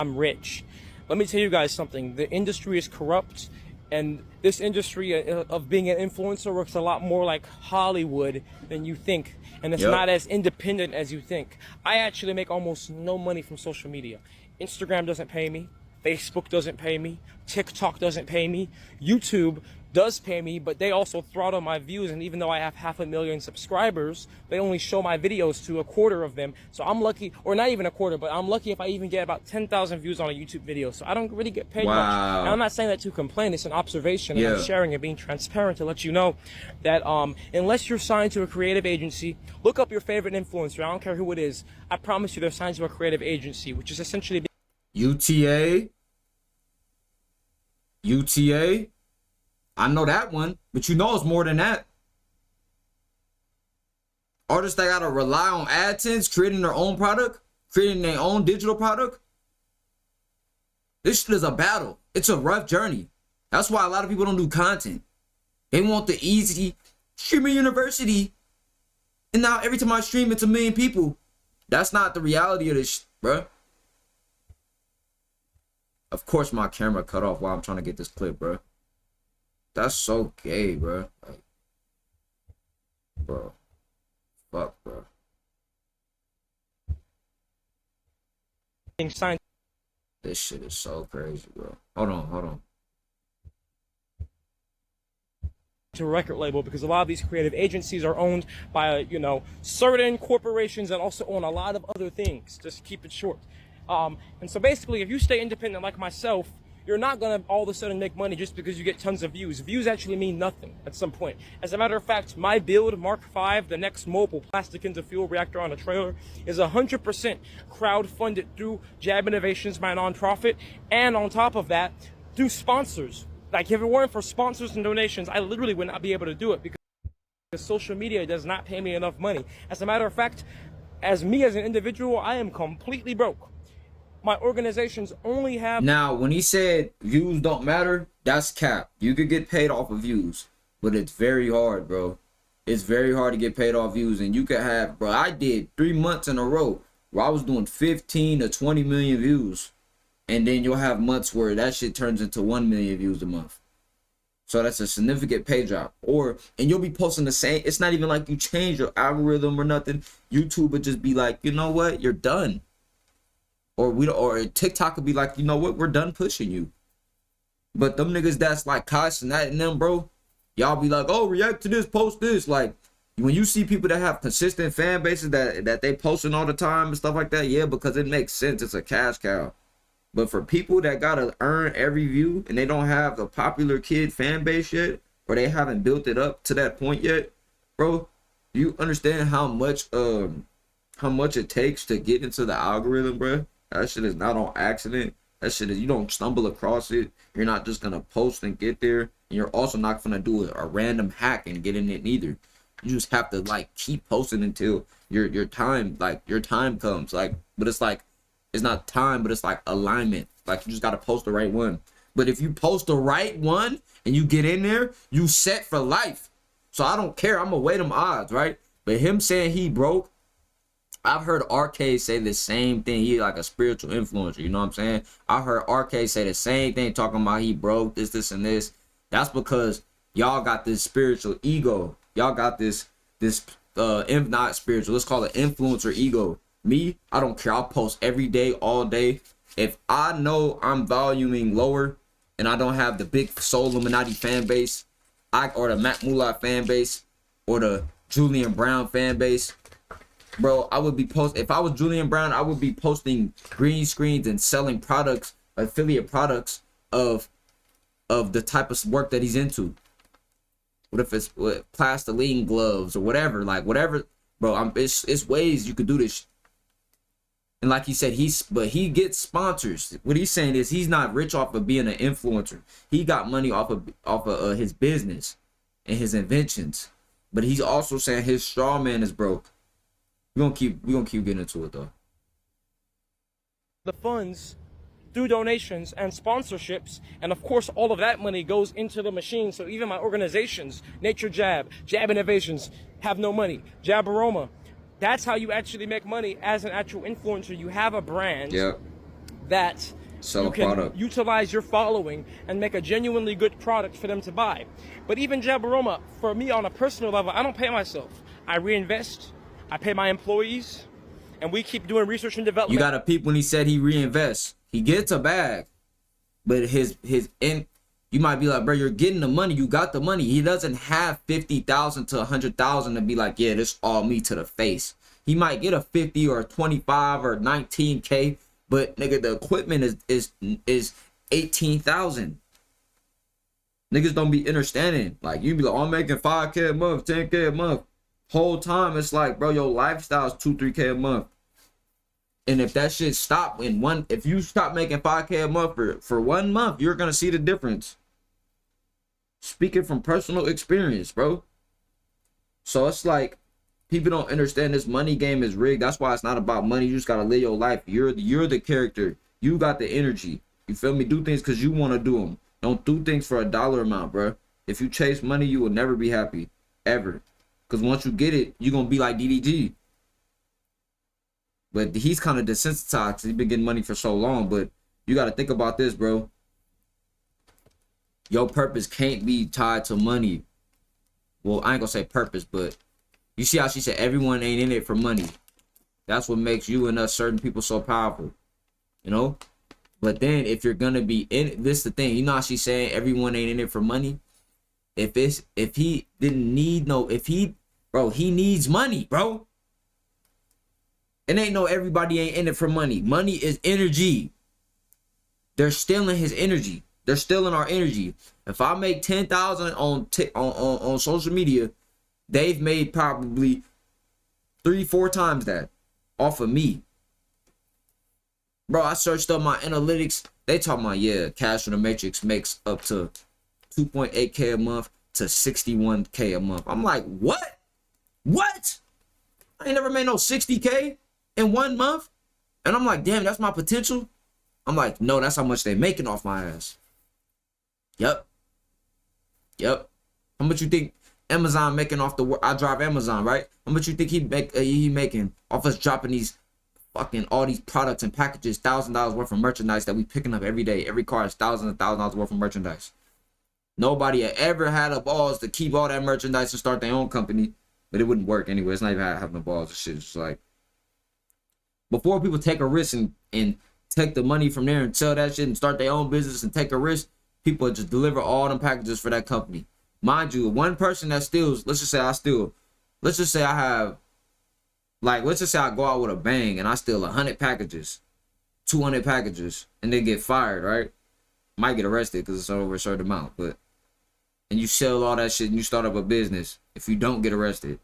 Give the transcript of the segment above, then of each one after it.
I'm rich. Let me tell you guys something. The industry is corrupt, and this industry of being an influencer works a lot more like Hollywood than you think, and it's not as independent as you think. I actually make almost no money from social media. Instagram doesn't pay me. Facebook doesn't pay me. TikTok doesn't pay me. YouTube does pay me, but they also throttle my views, and even though I have 500,000 subscribers, they only show my videos to a quarter of them. So I'm lucky, or not even a quarter, but I'm lucky if I even get about 10,000 views on a YouTube video. So I don't really get paid much. And I'm not saying that to complain, it's an observation, and I'm sharing and being transparent to let you know that unless you're signed to a creative agency, look up your favorite influencer. I don't care who it is. I promise you they're signed to a creative agency, which is essentially UTA. I know that one, but you know it's more than that. Artists that gotta rely on AdSense, creating their own product, creating their own digital product. This shit is a battle. It's a rough journey. That's why a lot of people don't do content. They want the easy streaming university. And now every time I stream, it's 1 million people. That's not the reality of this, bruh. Of course my camera cut off while I'm trying to get this clip, bruh. That's so gay, bro. Like, bro. Fuck, bro. This shit is so crazy, bro. Hold on. To a record label, because a lot of these creative agencies are owned by, you know, certain corporations that also own a lot of other things. Just keep it short. And so basically, if you stay independent like myself, you're not going to all of a sudden make money just because you get tons of views. Views actually mean nothing at some point. As a matter of fact, my build, Mark V, the next mobile plastic into fuel reactor on a trailer, is 100% crowdfunded through Jab Innovations, my nonprofit, and on top of that, through sponsors. Like, if it weren't for sponsors and donations, I literally would not be able to do it because social media does not pay me enough money. As a matter of fact, as me as an individual, I am completely broke. My organizations only have... Now, when he said views don't matter, that's cap. You could get paid off of views, but it's very hard, bro. It's very hard to get paid off views, and you could have... Bro, I did 3 months in a row where I was doing 15 to 20 million views, and then you'll have months where that shit turns into 1 million views a month. So that's a significant pay drop. And you'll be posting the same... It's not even like you change your algorithm or nothing. YouTube would just be like, you know what? You're done. Or TikTok could be like, you know what, we're done pushing you. But them niggas that's like Kosh and that and them, bro, y'all be like, oh, react to this, post this. Like, when you see people that have consistent fan bases that they posting all the time and stuff like that, yeah, because it makes sense. It's a cash cow. But for people that gotta earn every view and they don't have the popular kid fan base yet, or they haven't built it up to that point yet, bro, you understand how much it takes to get into the algorithm, bro? That shit is not on accident. That shit is, you don't stumble across it. You're not just gonna post and get there. And you're also not gonna do a random hack and get in it neither. You just have to like keep posting until your time comes. Like, but it's like, it's not time, but it's like alignment. Like, you just gotta post the right one. But if you post the right one and you get in there, you set for life. So I don't care. I'm gonna weigh them odds, right? But him saying he broke, I've heard RK say the same thing. He like a spiritual influencer, you know what I'm saying? I heard RK say the same thing, talking about he broke this, and this. That's because y'all got this spiritual ego. Y'all got this not spiritual, let's call it influencer ego. Me, I don't care. I'll post every day, all day. If I know I'm voluming lower and I don't have the big Soul Illuminati fan base, or the Matt Mullah fan base, or the Julian Brown fan base, bro, I would be if I was Julian Brown, I would be posting green screens and selling products, affiliate products of the type of work that he's into. What if it's plastiline gloves or whatever, like whatever, bro. It's ways you could do this. And like he said, he gets sponsors. What he's saying is he's not rich off of being an influencer. He got money off of his business and his inventions. But he's also saying his straw man is broke. We're gonna keep getting into it though. The funds through donations and sponsorships, and of course all of that money goes into the machine. So even my organizations, Nature Jab Innovations, have no money. Jab Aroma. That's how you actually make money as an actual influencer. You have a brand. Yep. that Sell you a can product. utilize your following and make a genuinely good product for them to buy. But even Jab Aroma, for me on a personal level, I don't pay myself. I reinvest, I pay my employees, and we keep doing research and development. You gotta peep when he said he reinvests. He gets a bag, but you might be like, bro, you're getting the money. You got the money. He doesn't have 50,000 to 100,000 to be like, yeah, this all me to the face. He might get a 50 or a 25 or 19K, but nigga, the equipment is 18,000. Niggas don't be understanding. Like, you be like, oh, I'm making 5K a month, 10K a month. Whole time it's like, bro, your lifestyle is 2-3K a month. And if that shit stop if you stop making 5K a month for 1 month, you're gonna see the difference. Speaking from personal experience, bro. So it's like, people don't understand this money game is rigged. That's why it's not about money. You just gotta live your life. You're the character. You got the energy. You feel me? Do things because you want to do them. Don't do things for a dollar amount, bro. If you chase money, you will never be happy. Ever. Because once you get it, you're going to be like DDG. But he's kind of desensitized. He's been getting money for so long. But you got to think about this, bro. Your purpose can't be tied to money. Well, I ain't going to say purpose, but you see how she said everyone ain't in it for money. That's what makes you and us certain people so powerful. You know? But then if you're going to be in it, this is the thing. You know how she's saying everyone ain't in it for money? If he didn't need he needs money, bro. It ain't no everybody ain't in it for money. Money is energy. They're stealing his energy. They're stealing our energy. If I make 10,000 on social media, they've made probably 3-4 times that off of me. Bro, I searched up my analytics. They talking about, yeah, Cash from the Matrix makes up to 2.8K a month to 61K a month. I'm like, what? What? I ain't never made no 60K in 1 month. And I'm like, damn, that's my potential. I'm like, no, that's how much they making off my ass. Yep. How much you think Amazon making off the? I drive Amazon, right? How much you think he making off us dropping these fucking all these products and packages, $1,000 worth of merchandise that we picking up every day? Every car is thousands and thousands of dollars worth of merchandise. Nobody ever had the balls to keep all that merchandise and start their own company, but it wouldn't work anyway. It's not even having the balls and shit. It's like, before people take a risk and take the money from there and sell that shit and start their own business and take a risk, people just deliver all them packages for that company. Mind you, one person that steals, let's just say I have, like, let's just say I go out with a bang and I steal 100 packages, 200 packages, and they get fired, right? Might get arrested because it's over a certain amount, but, and you sell all that shit and you start up a business, if you don't get arrested,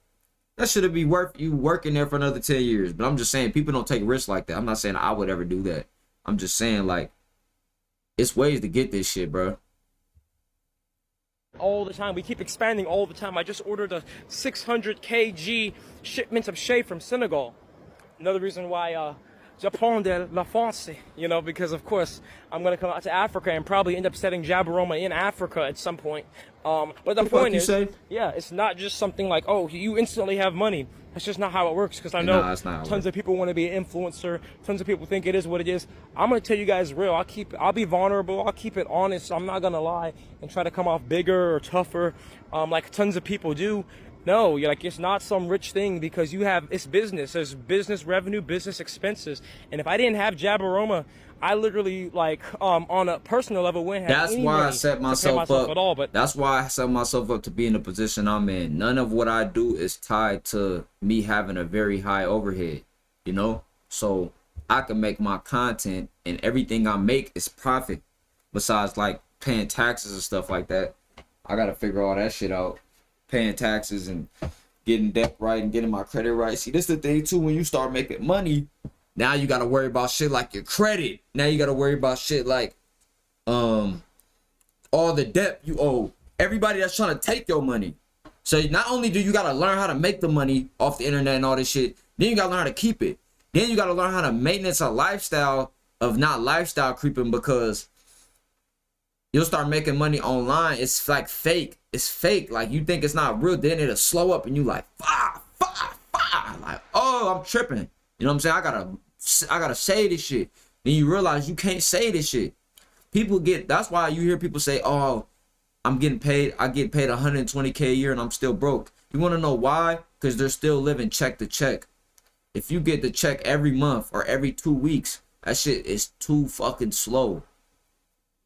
that should be worth you working there for another 10 years. But I'm just saying, people don't take risks like that. I'm not saying I would ever do that. I'm just saying, like, it's ways to get this shit, bro. All the time. We keep expanding all the time. I just ordered a 600 kg shipment of shea from Senegal. Another reason why je prends de la France, you know, because of course I'm gonna come out to Africa and probably end up setting Jab Aroma in Africa at some point. But the point is, yeah, it's not just something like, oh, you instantly have money. That's just not how it works, because I know tons of people want to be an influencer. Tons of people think it is what it is. I'm gonna tell you guys real. I'll be vulnerable. I'll keep it honest. I'm not gonna lie and try to come off bigger or tougher, like tons of people do. No, you're like, it's not some rich thing, because it's business. There's business revenue, business expenses. And if I didn't have Jab Aroma, I literally, like, on a personal level, wouldn't have any money to pay myself up at all. But that's why I set myself up to be in the position I'm in. None of what I do is tied to me having a very high overhead, you know? So I can make my content, and everything I make is profit. Besides, like, paying taxes and stuff like that. I got to figure all that shit out. Paying taxes and getting debt right and getting my credit right. See, this is the thing too. When you start making money, now you got to worry about shit like your credit. Now you got to worry about shit like all the debt you owe everybody that's trying to take your money. So not only do you got to learn how to make the money off the internet and all this shit, then you got to learn how to keep it. Then you got to learn how to maintenance a lifestyle of not lifestyle creeping, because you'll start making money online. It's like fake. It's fake. Like, you think it's not real. Then it'll slow up and you like, like, oh, I'm tripping. You know what I'm saying? I gotta say this shit. Then you realize you can't say this shit. That's why you hear people say, oh, I get paid $120K a year and I'm still broke. You want to know why? Because they're still living check to check. If you get the check every month or every 2 weeks, that shit is too fucking slow.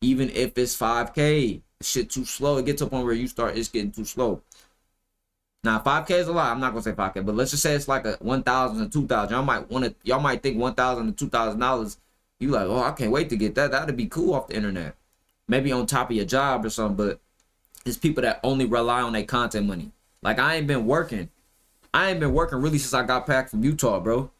Even if it's 5K, shit too slow. It gets to a point where it's getting too slow. Now 5K is a lot. I'm not gonna say 5K, but let's just say it's like a 1,000 and 2,000. Y'all might think $1,000 to $2,000. You like, oh, I can't wait to get that. That'd be cool off the internet. Maybe on top of your job or something, but it's people that only rely on their content money. Like I ain't been working really since I got back from Utah, bro.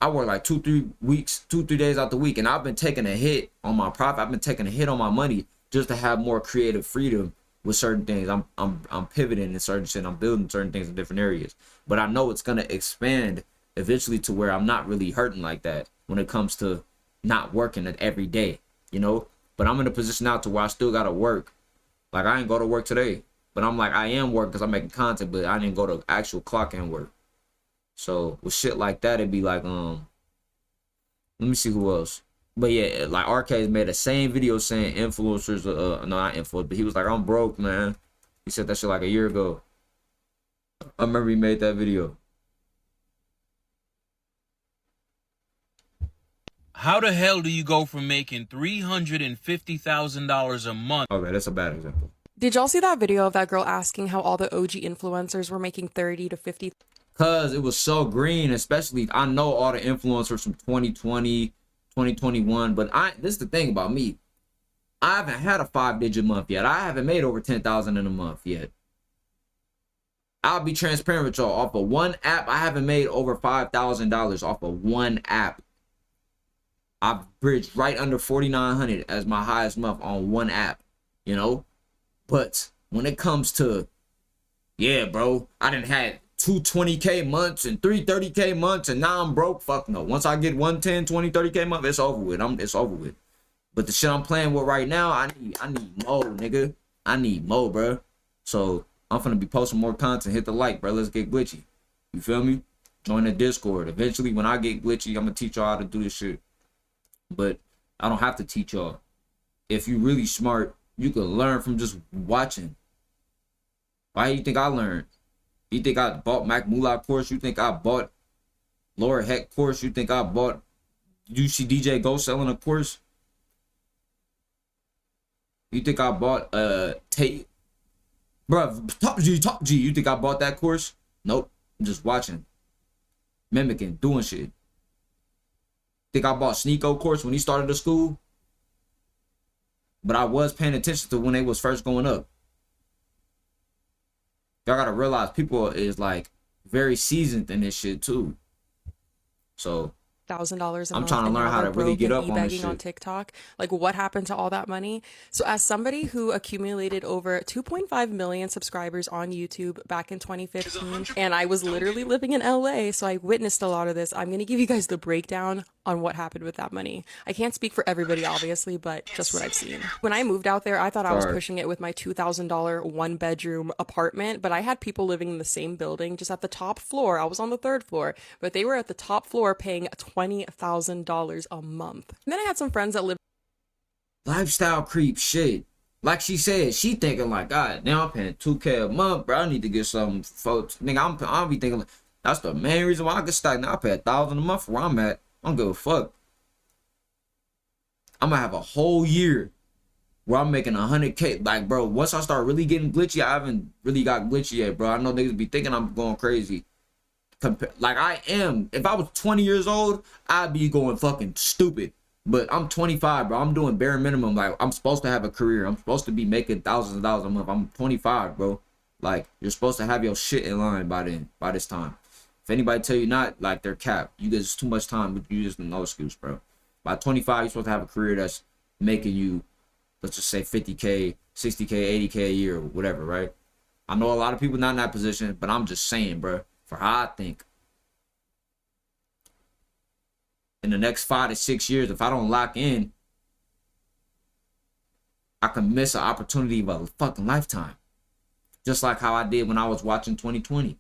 I work like 2-3 days out the week, and I've been taking a hit on my profit. I've been taking a hit on my money just to have more creative freedom with certain things. I'm pivoting in certain shit. I'm building certain things in different areas. But I know it's gonna expand eventually to where I'm not really hurting like that when it comes to not working it every day, you know? But I'm in a position now to where I still gotta work. Like I ain't go to work today, but I'm like, I am working because I'm making content, but I didn't go to actual clock and work. So with shit like that, it'd be like, let me see who else. But yeah, like RK's made the same video saying influencers, no, not influencers, but he was like, I'm broke, man. He said that shit like a year ago. I remember he made that video. How the hell do you go from making $350,000 a month? Okay, that's a bad example. Did y'all see that video of that girl asking how all the OG influencers were making 30 to 50? Cause it was so green, especially I know all the influencers from 2020, 2021, but this is the thing about me. I haven't had a 5-digit month yet. I haven't made over 10,000 in a month yet. I'll be transparent with y'all. Off of one app, I haven't made over $5,000 off of one app. I've bridged right under 4,900 as my highest month on one app, you know? But when it comes to, yeah, bro, I done had 2 20K months and 3 30K months and now I'm broke. Fuck no. Once I get 1 10, 20, 30K month, it's over with. It's over with. But the shit I'm playing with right now, I need more, nigga. I need more, bro. So I'm finna be posting more content. Hit the like, bro. Let's get glitchy. You feel me? Join the Discord. Eventually, when I get glitchy, I'm gonna teach y'all how to do this shit. But I don't have to teach y'all. If you really smart, you can learn from just watching. Why do you think I learned? You think I bought Mac Moolah course? You think I bought Laura Heck course? You think I bought UC DJ Go selling a course? You think I bought Tate? Bruh, Top G. You think I bought that course? Nope. I'm just watching. Mimicking, doing shit. Think I bought Sneeko course when he started the school? But I was paying attention to when they was first going up. Y'all gotta realize people is like very seasoned in this shit too. So $1,000 a month. I'm trying to learn how to really get up on this shit. On TikTok. Like, what happened to all that money? So as somebody who accumulated over 2.5 million subscribers on YouTube back in 2015, and I was literally living in LA, so I witnessed a lot of this. I'm gonna give you guys the breakdown on what happened with that money. I can't speak for everybody, obviously, but just what I've seen. When I moved out there, I thought I was pushing it with my $2,000 1-bedroom apartment, but I had people living in the same building, just at the top floor. I was on the 3rd floor, but they were at the top floor paying $20,000 a month. And then I had some friends that lived. Lifestyle creep shit. Like she said, she thinking like, God, now I'm paying $2K a month, bro. I need to get some folks. Nigga, I'll be thinking like, that's the main reason why I get stuck. Now I pay $1,000 a month for where I'm at. I don't give a fuck. I'm gonna have a whole year where I'm making 100K. Like, bro, once I start really getting glitchy, I haven't really got glitchy yet, bro. I know niggas be thinking I'm going crazy. Like I am. If I was 20 years old, I'd be going fucking stupid. But I'm 25, bro. I'm doing bare minimum. Like, I'm supposed to have a career. I'm supposed to be making thousands of dollars a month. I'm 25, bro. Like, you're supposed to have your shit in line by this time. If anybody tell you not, like, they're capped. You get too much time, but you just no excuse, bro. By 25, you're supposed to have a career that's making you, let's just say 50K, 60K, 80K a year, or whatever, right? I know a lot of people not in that position, but I'm just saying, bro, for how I think. In the next 5 to 6 years, if I don't lock in, I can miss an opportunity of a fucking lifetime. Just like how I did when I was watching 2020.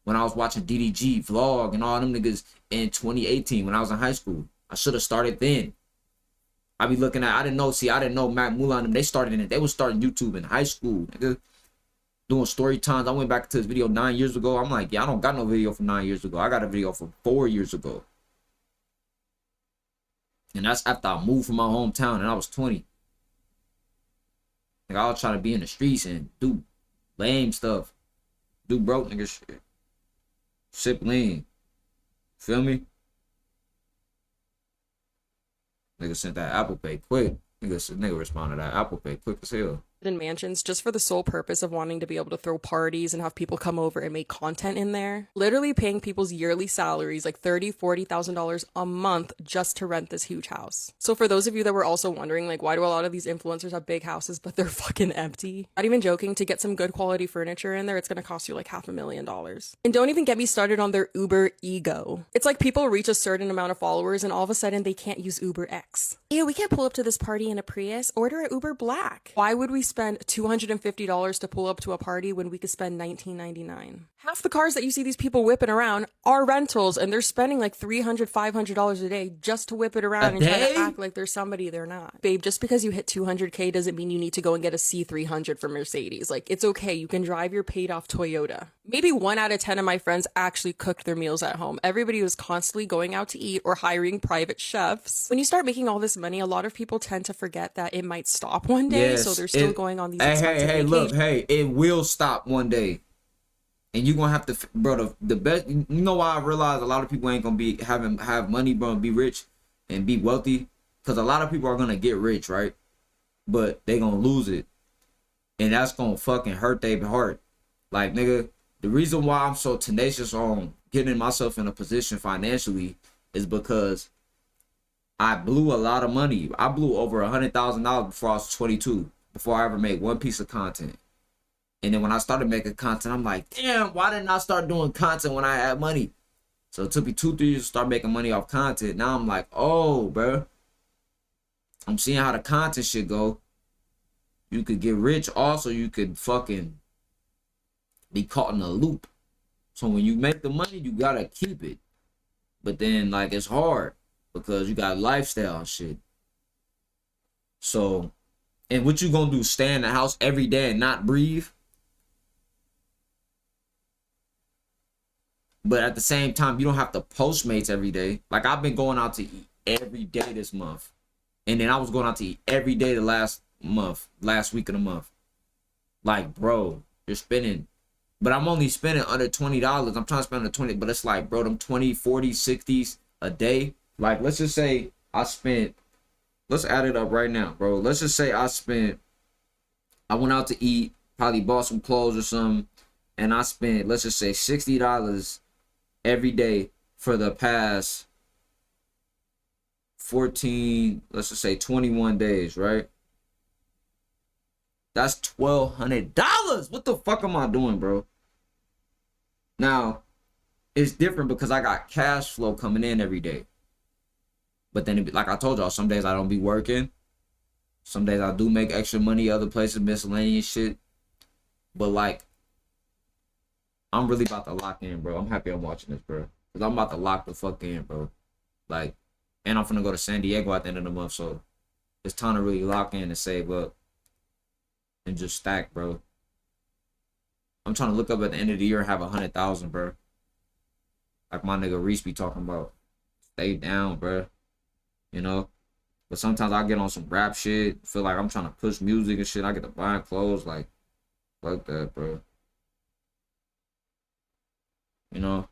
When I was watching DDG, Vlog, and all them niggas in 2018 when I was in high school. I should have started then. I be looking at, I didn't know Matt Mulan and them, they was starting YouTube in high school, nigga. Doing story times. I went back to this video 9 years ago. I'm like, yeah, I don't got no video from 9 years ago. I got a video from 4 years ago. And that's after I moved from my hometown and I was 20. Like, I was trying to be in the streets and do lame stuff. Do broke nigga shit. Sip lean. Feel me? Nigga sent that Apple Pay quick. Nigga responded to that Apple Pay quick as hell. In mansions just for the sole purpose of wanting to be able to throw parties and have people come over and make content in there. Literally paying people's yearly salaries like $30,000-$40,000 a month just to rent this huge house. So for those of you that were also wondering, like, why do a lot of these influencers have big houses but they're fucking empty? Not even joking, to get some good quality furniture in there, it's gonna cost you like $500,000. And don't even get me started on their Uber ego. It's like people reach a certain amount of followers and all of a sudden they can't use Uber X. Ew, we can't pull up to this party in a Prius. Order at Uber Black. Why would we spend $250 to pull up to a party when we could spend $19.99? Half the cars that you see these people whipping around are rentals, and they're spending like $300, $500 a day just to whip it around and try to act like they're somebody they're not. Babe, just because you hit 200K doesn't mean you need to go and get a C300 from Mercedes. Like, it's okay. You can drive your paid off Toyota. Maybe 1 out of 10 of my friends actually cooked their meals at home. Everybody was constantly going out to eat or hiring private chefs. When you start making all this money, a lot of people tend to forget that it might stop one day, so they're still going on these expensive vacations. Look, it will stop one day. And you're gonna have to, bro, the best, you know why I realize a lot of people ain't gonna be have money, bro, and be rich and be wealthy? Because a lot of people are gonna get rich, right? But they gonna lose it. And that's gonna fucking hurt their heart. Like, nigga, the reason why I'm so tenacious on getting myself in a position financially is because I blew a lot of money. I blew over $100,000 before I was 22, before I ever made one piece of content. And then when I started making content, I'm like, damn, why didn't I start doing content when I had money? So it took me 2-3 years to start making money off content. Now I'm like, oh, bro, I'm seeing how the content should go. You could get rich. Also, you could fucking be caught in a loop. So when you make the money, you gotta keep it. But then, like, it's hard because you got lifestyle and shit. So, and what you gonna do? Stay in the house every day and not breathe? But at the same time, you don't have to Postmates every day. Like, I've been going out to eat every day this month. And then I was going out to eat every day the last week of the month. Like, bro, you're spending. But I'm only spending under $20. I'm trying to spend under 20. But it's like, bro, them 20, 40, 60s a day. Like, let's just say I spent. Let's add it up right now, bro. Let's just say I went out to eat, probably bought some clothes or something. And I spent, let's just say, $60 every day for the past 14, let's just say 21 days, right? That's $1,200. What the fuck am I doing, bro? Now, it's different because I got cash flow coming in every day. But then, like I told y'all, some days I don't be working. Some days I do make extra money other places, miscellaneous shit. But, like, I'm really about to lock in, bro. I'm happy I'm watching this, bro. Because I'm about to lock the fuck in, bro. Like, and I'm finna go to San Diego at the end of the month, so it's time to really lock in and save up. And just stack, bro. I'm trying to look up at the end of the year and have 100,000, bro. Like my nigga Reese be talking about. Stay down, bro. You know? But sometimes I get on some rap shit. Feel like I'm trying to push music and shit. I get to buying clothes. Like, fuck that, bro. You know?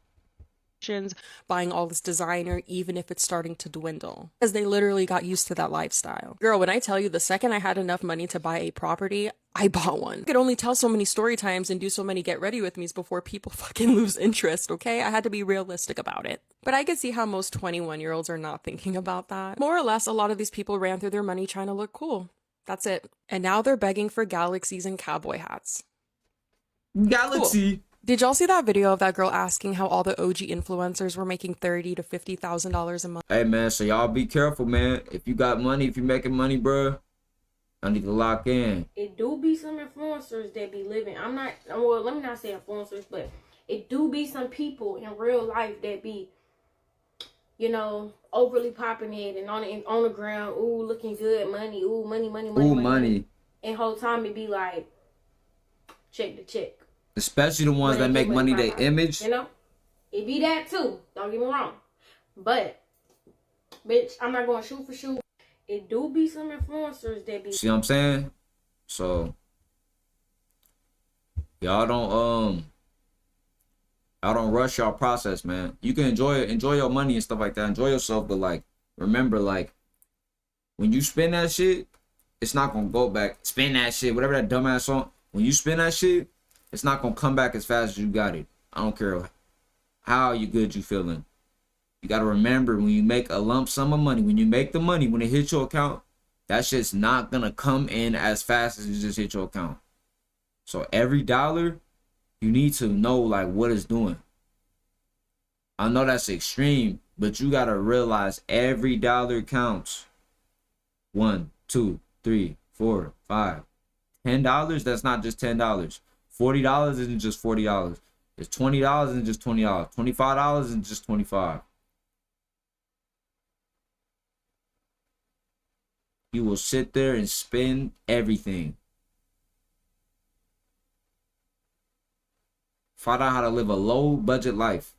Buying all this designer, even if it's starting to dwindle, because they literally got used to that lifestyle. Girl, when I tell you, the second I had enough money to buy a property, I bought one. I could only tell so many story times and do so many get ready with me's before people fucking lose interest, okay? I had to be realistic about it. But I could see how most 21-year-olds are not thinking about that. More or less, a lot of these people ran through their money trying to look cool. That's it. And now they're begging for galaxies and cowboy hats. Galaxy. Cool. Did y'all see that video of that girl asking how all the OG influencers were making $30,000 to $50,000 a month? Hey, man, so y'all be careful, man. If you got money, if you making money, bro, I need to lock in. It do be some influencers that be living. Well, let me not say influencers, but it do be some people in real life that be, you know, overly popping it and on the ground, ooh, looking good, money, ooh, money, money, money, Ooh, money, money. and whole time it be like check to check. Especially the ones that make money their image. You know, it be that too. Don't get me wrong, but bitch, I'm not going shoot for shoot. It do be some influencers that be. See what I'm saying? So y'all don't rush y'all process, man. You can enjoy your money and stuff like that. Enjoy yourself, but like remember, like when you spend that shit, it's not gonna go back. Spend that shit, whatever that dumbass song. When you spend that shit, it's not gonna come back as fast as you got it. I don't care how good you feeling. You gotta remember, when you make a lump sum of money, when you make the money, when it hits your account, that shit's not gonna come in as fast as it just hit your account. So every dollar, you need to know like what it's doing. I know that's extreme, but you gotta realize every dollar counts. 1, 2, 3, 4, 5, $10. That's not just $10. $40 isn't just $40. It's $20 isn't just $20. $25 isn't just $25. You will sit there and spend everything. Find out how to live a low budget life.